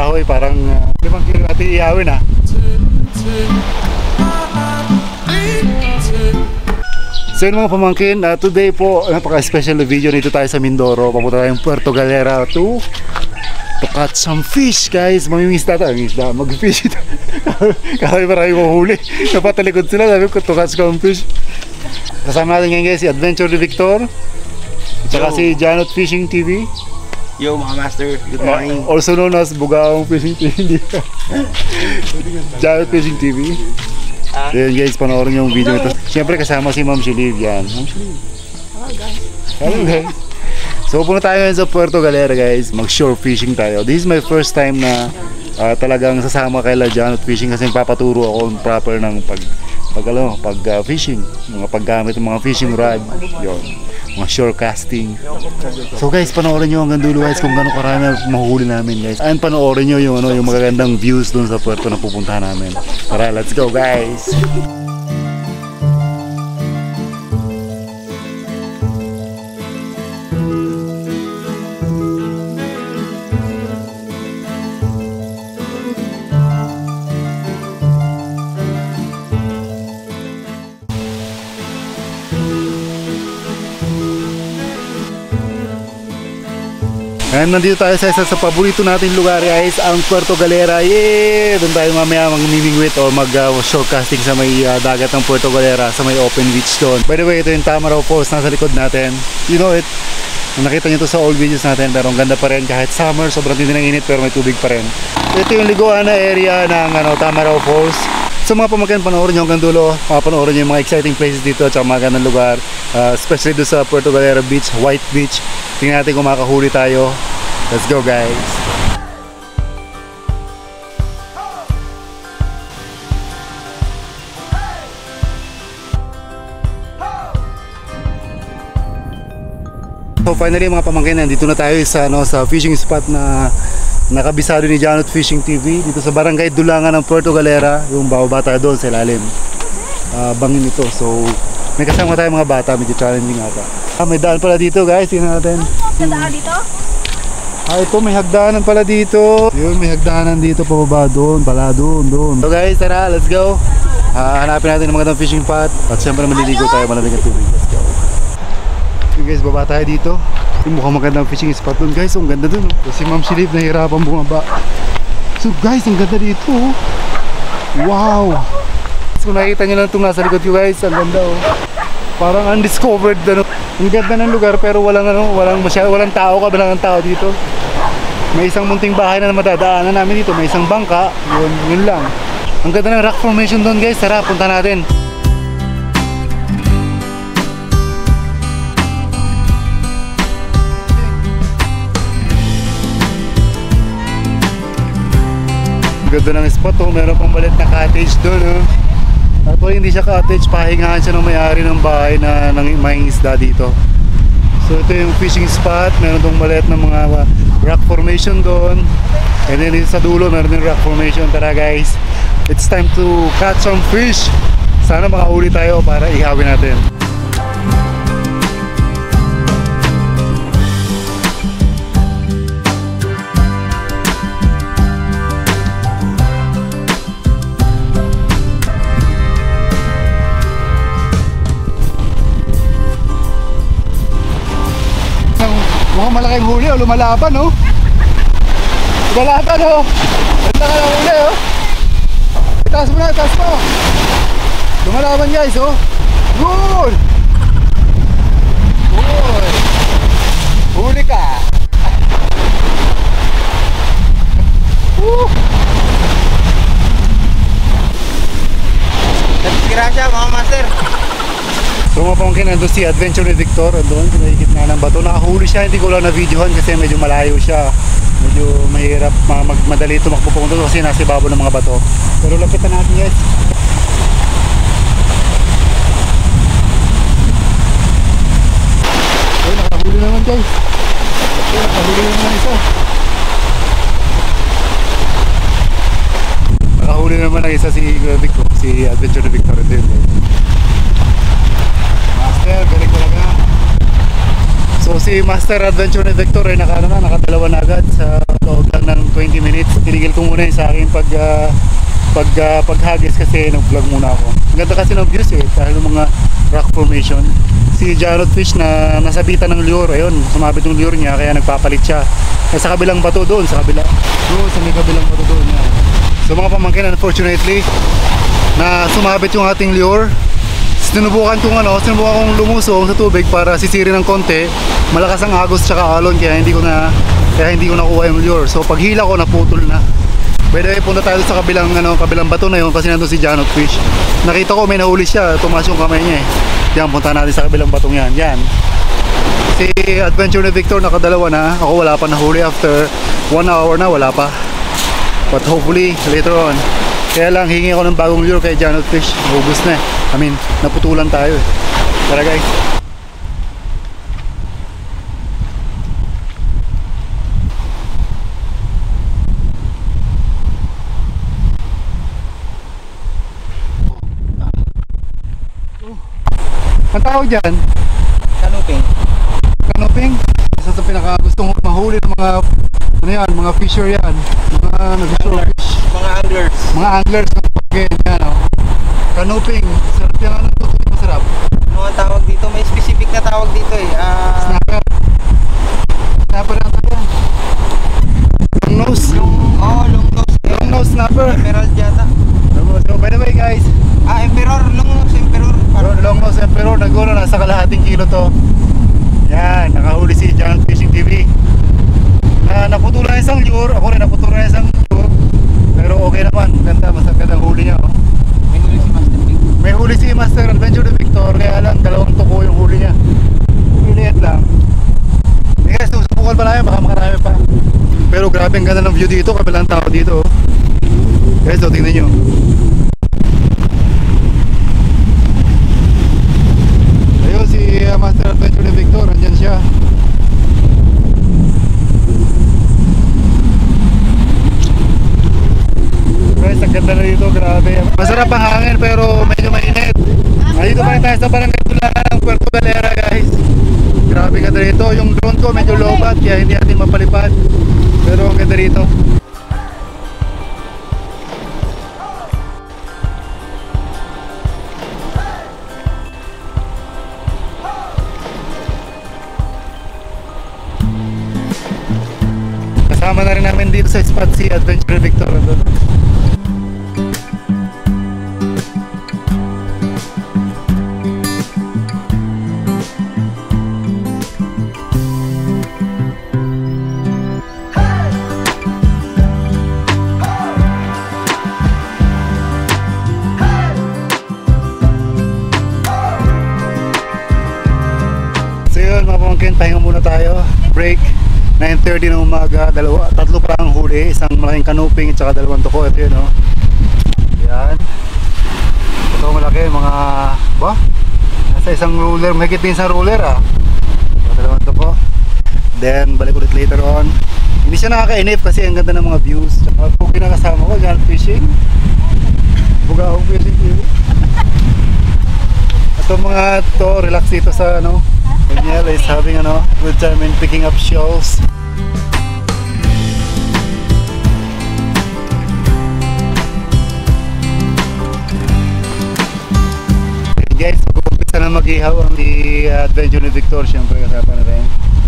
kahoy, parang 5 kilo natin iawin ha. So yun mga pamangkin, today po napaka-special na video. Nito tayo sa Mindoro. Papunta tayong Puerto Galera to catch some fish, guys. Mamimiss tayo, mag-fish ito. Kahit marami mahuli. Napatalikod sila, sabi ko to catch some fish. Kasama natin ngayon guys si Adventure ni Victor at saka si Janot Fishing TV. Yo mga master, good morning. Also known as Bugaong Fishing TV. Janot Fishing TV. Ayan guys, panoorin yung video ito. Siyempre kasama si Ma'am Shiliv yan. Ma'am Shiliv. Hello guys. So punta tayo ngayon sa Puerto Galera guys. Mag-shore fishing tayo. This is my first time na talagang sasama kay Janot Fishing kasi papaturo ako proper ng pag fishing, mga paggamit ng mga fishing rod, yon, mga shore casting. So guys, panoorin nyo hanggang dulo guys kung gano'ng karami mahuhuli namin guys. And panoorin nyo yung magagandang views dun sa puerto na pupuntahan namin. Tara, let's go guys! And nandito tayo sa isa sa paborito nating lugar guys, ang Puerto Galera. Yeah! Doon tayo mamaya mag-mimingwit o mag-shore casting sa may dagat ng Puerto Galera, sa may open beach doon. By the way, ito yung Tamaraw Falls nasa likod natin. You know it. Nakita nyo to sa old videos natin, pero ang ganda pa rin kahit summer, sobrang tindi ng init pero may tubig pa rin. Ito yung liguan na area ng Tamaraw Falls. So mga pamangkin, panoorin nyo hanggang dulo. Panoorin nyo yung mga exciting places dito at mga gandang lugar, especially doon sa Puerto Galera Beach, White Beach. Tingnan natin kung makakahuli tayo. Let's go guys! So finally mga pamangkin, nandito na tayo sa fishing spot na nakabisado ni Janot Fishing TV dito sa Barangay Dulangan ng Puerto Galera. Yung bababa tayo doon sa ilalim, bangin ito. So may kasama tayo mga bata, medyo challenging ata. May daan pala dito guys, tingnan natin. May daan dito? Ito may hagdanan pala dito. Yun, may hagdanan dito pababa doon, pala doon. So guys, tara, let's go. Hanapin natin ng magandang fishing spot at siyempre maliligo tayo, malamig ang tubig. Let's go. Okay guys, baba tayo dito. Yung mukhang magandang fishing spot doon guys. Ang ganda doon. Kasi Ma'am Shiliv nahihirapan bumaba. So guys, ang ganda dito. Wow. So nakikita nyo lang itong nasa likod ko guys. Ang ganda oh. Parang undiscovered Ang ganda ng lugar pero walang tao, kabilang ng tao dito. May isang munting bahay na madadaanan namin dito. May isang bangka. Yun lang. Ang ganda ng rock formation doon guys. Tara, punta natin. Ganda ng spot oh, meron pang balit na cottage doon oh. Tapos hindi siya cottage, pahingahan siya ng may-ari ng bahay na may isda dito. So ito yung fishing spot, meron tong balit ng mga rock formation doon. And then sa dulo meron din rock formation. Tara guys, it's time to catch some fish. Sana makahuli tayo para ihawin natin. Mukhang malaking huli o lumalaban oh. Lumalaban oh. Ganda ka ng huli oh. Itaas mo na, itaas mo. Lumalaban guys oh. Good. Good. Huli ka. Grasya mga master. So mga pamangkin, nandun si Adventure ni Victor. Doon, pinahigit na ng bato. Nakahuli siya, hindi ko lang na-videohan kasi medyo malayo siya. Medyo mahirap, madali tumakbo po kasi nasa ibabaw ng mga bato. Pero lapitan natin guys. Ay, nakahuli naman guys. Ay, nakahuli naman isa. Nakahuli naman ang isa si Victor, si Adventure ni Victor. Ito yun guys. Master, galing talaga. So si Master Adventure ni Victor ay nakadalawa na agad sa loob lang ng 20 minutes. Tinigil ko muna yung sa akin paghagis kasi nag-vlog muna ako. Ang ganda kasi ng views eh, dahil ng mga rock formation. Si Janot Fish na nasabitan ng lure, ayun, sumabit yung lure niya kaya nagpapalit siya. Kaya sa kabilang bato doon, sa kabila. Doon, sa may kabilang bato doon. Yan. So mga pamangkin, unfortunately, na sumabit yung ating lure. Sinubukan kong lumusong sa tubig para sisirin ng konti. Malakas ang agos tsaka alon kaya hindi ko nakuha yung lure. So paghila ko naputol na. By the way, punta tayo sa kabilang bato na yun kasi nandun si Janot Fish. Nakita ko may nahuli siya, tumaas yung kamay niya eh. Yan, punta natin sa kabilang batong yan. Yan. Si Adventure ni Victor nakadalawa na. Ako wala pa nahuli after 1 hour na, wala pa. But hopefully later on. Kaya lang hingi ako ng bagong lure kay Janot Fish. Ubus na eh. I mean, naputulan tayo eh. Tara guys. Ang tawag dyan? Canoping. Canoping? Isa sa pinakagustong mahuli ng mga fisher yan. Mga nag-shore fish. Mga anglers. Mga anglers ng pagkain yan oh. Canoping. Sarap yan ano? Masarap. Ano ang tawag dito? May specific na tawag dito eh. Snapper. Snapper ang tawag yan. Long nose. Long nose. Long nose snapper. Emerald yata. So by the way guys, Emperor. Long nose emperor. long nose emperor, naguro nasa kalahating kilo to. Yan, nakahuli si Janot Fishing TV. Naputulan na isang lure, ako rin naputulan na isang lure. Pero okay naman, ganda, mas ganda ang huli niya oh. May huli si Master Big. May huli si Master Adventure ni Victor, kaya lang dalawang tuko yung huli niya. Liliit lang. Okay guys, susubukan pa namin, baka makarami pa. Pero grabe ang ganda ng view dito, kabilang tao dito oh. Guys, tingnan nyo. Ayun si Master Adventure ni Victor, andyan siya. Guys, ang ganda na dito, grabe. Masarap ang hangin pero medyo mainit. Dito pa rin tayo sa Barangay Tulangan ng Puerto Galera guys. Grabe ganda dito. Yung drone ko medyo low bat kaya hindi natin mapalipad. Pero ang ganda dito. Kasama na rin namin dito sa spot si Adventure Victor. So yun mga pamangkin, pahinga muna tayo. Break. 9:30 ng umaga, tatlo pa ang huli, isang malaking canoping at saka dalawang tuko. Ito yun, oh. Yan. Ito malaki, mga, nasa isang ruler, may kitin isang ruler, dalawang tuko. Then, balik ulit later on. Hindi siya nakaka-inip kasi ang ganda ng mga views. Tsaka po kinakasama ko, Janot Fishing. Bugahong fishing TV. Ito mga to, relax dito sa, Daniel is having good time in picking up shells. Guys, mag-umpisa na mag-ihaw ang di Adventure ni Victor. Siyempre kasama na rin.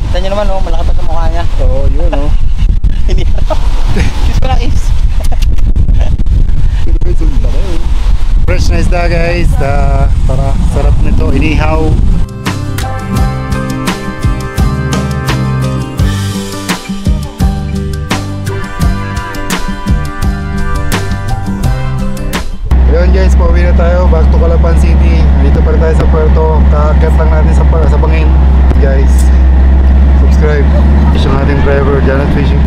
Kita nyo naman malaki pa sa mukha niya. Oo, yun Hindi kiss ko lang is. Fresh na isda guys. Para sarap nito, inihaw. Ayun guys, pauwi na tayo back to Calapan City. Dito pa rin tayo sa Puerto. Kakakit lang natin sa bangin. Guys, subscribe. Yung ating driver, Janot Fishing